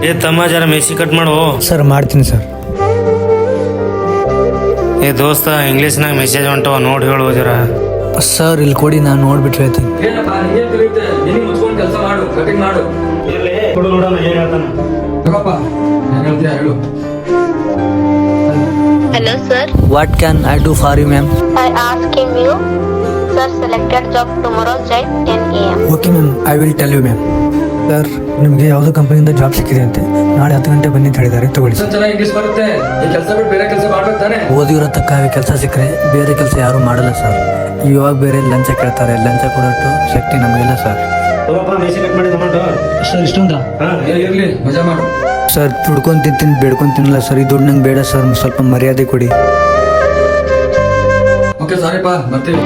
ಏ ತಮ್ಮ ಜರ ಮೇಸಿ ಕಟ್ ಮಾಡು. ಸರ್ ಮಾಡ್ತೀನಿ ಸರ್. ಏ ದೋಸ್ತ ಇಂಗ್ಲೀಷ್ನಾಗ ಮೆಸೇಜ್ ಹೊಂಟವ ನೋಡಿ ಹೇಳು ಜರ. ಸರ್ ಇಲ್ಲಿ ಕೊಡಿ, ನಾನು ನೋಡ್ಬಿಟ್ಟು ಹೇಳ್ತೀನಿ. ಏನಪ್ಪ ನಿಂಗೆ ತಿಳಿಯುತ್ತೆ, ನಿನಗೆ ಮುಚ್ಕೊಂಡು ಕೆಲಸ ಮಾಡು, ಕಟಿಂಗ್ ಮಾಡು. ಕೊಡು ನೋಡೋಣ ಏನು ಹೇಳ್ತಾನೆ. ತಗೋಪ್ಪ, ಏನು ಹೇಳ್ತೀಯ ಹೇಳು. Hello sir, what can I do for you ma'am? I asking you, sir selected job tomorrow at 10 a.m. Okay ma'am, I will tell you ma'am. Sir ನಿಮಗೆ ಯಾವುದೋ ಕಂಪನಿಯಿಂದ ಜಾಬ್ ಸಿಕ್ಕಿದೆ ಅಂತೆ, ನಾಳೆ 10 ಗಂಟೆ ಬನ್ನಿ ಅಂತ ಹೇಳಿದ್ದಾರೆ, ತಗೊಳ್ಳಿ ಸರ್. ಚೆನ್ನಾಗಿ ಇಂಗ್ಲೀಷ್ ಬರುತ್ತೆ, ಈ ಕೆಲಸ ಬಿಟ್ಟು ಬೇರೆ ಕೆಲಸ ಮಾಡ್ಬೇಕು ತಾನೆ. ಓದಿರೋ ತಕ್ಕ ಕೆಲಸ ಸಿಕ್ಕರೆ ಬೇರೆ ಕೆಲಸ ಯಾರೂ ಮಾಡಲ್ಲ ಸರ್. ಇವಾಗ ಬೇರೆ ಲಂಚ ಕೇಳ್ತಾರೆ, ಲಂಚ ಕೊಡೋಷ್ಟು ಶಕ್ತಿ ನಮಗಿಲ್ಲ ಸರ್. ತಗೋಪ್ಪ ಮೇಸಿ ಕಟ್ ಮಾಡಿ ತಗೊಂಡು. ಸರ್ ಇಷ್ಟೊಂದ ಇರ್ಲಿ ಮಜಾ ಮಾಡು. ಸರ್ ದುಡ್ಕೊಂಡು ತಿಂತೀನಿ, ಬೇಡ್ಕೊಂಡು ತಿನ್ನಲ್ಲ ಸರ್. ಈ ದುಡ್ಡು ನಂಗೆ ಬೇಡ ಸರ್, ಸ್ವಲ್ಪ ಮರ್ಯಾದೆ ಕೊಡಿ. ಓಕೆ ಸಾರಿಪ್ಪ, ಬರ್ತೀವಿ.